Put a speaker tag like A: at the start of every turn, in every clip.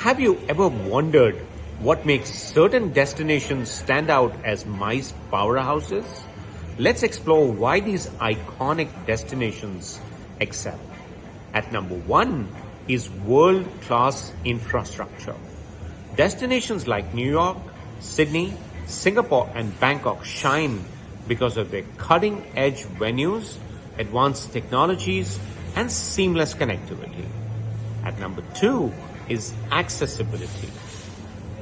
A: Have you ever wondered what makes certain destinations stand out as MICE powerhouses? Let's explore why these iconic destinations excel. At number 1 is world-class infrastructure. Destinations like New York, Sydney, Singapore and Bangkok shine because of their cutting-edge venues, advanced technologies and seamless connectivity. At number 2 is accessibility.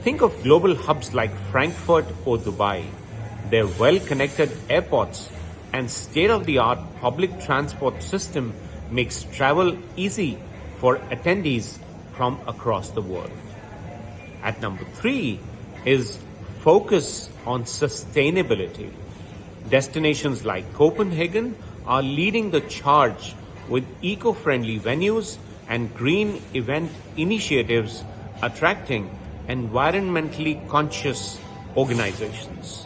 A: Think of global hubs like Frankfurt or Dubai. Their well-connected airports and state-of-the-art public transport system makes travel easy for attendees from across the world. At number 3 is focus on sustainability. Destinations like Copenhagen are leading the charge with eco-friendly venues and green event initiatives attracting environmentally conscious organizations.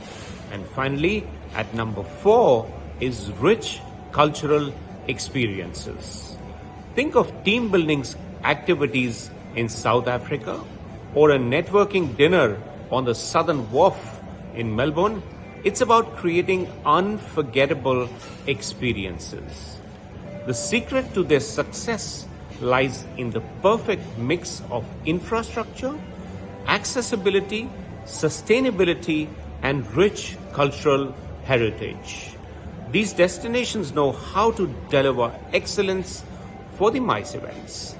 A: And finally, at number 4 is rich cultural experiences. Think of team building activities in South Africa or a networking dinner on the Southern Wharf in Melbourne. It's about creating unforgettable experiences. The secret to their success lies in the perfect mix of infrastructure, accessibility, sustainability, and rich cultural heritage. These destinations know how to deliver excellence for the MICE events.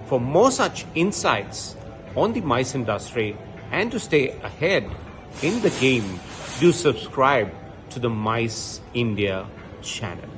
A: For more such insights on the MICE industry and to stay ahead in the game, do subscribe to the MICE India channel.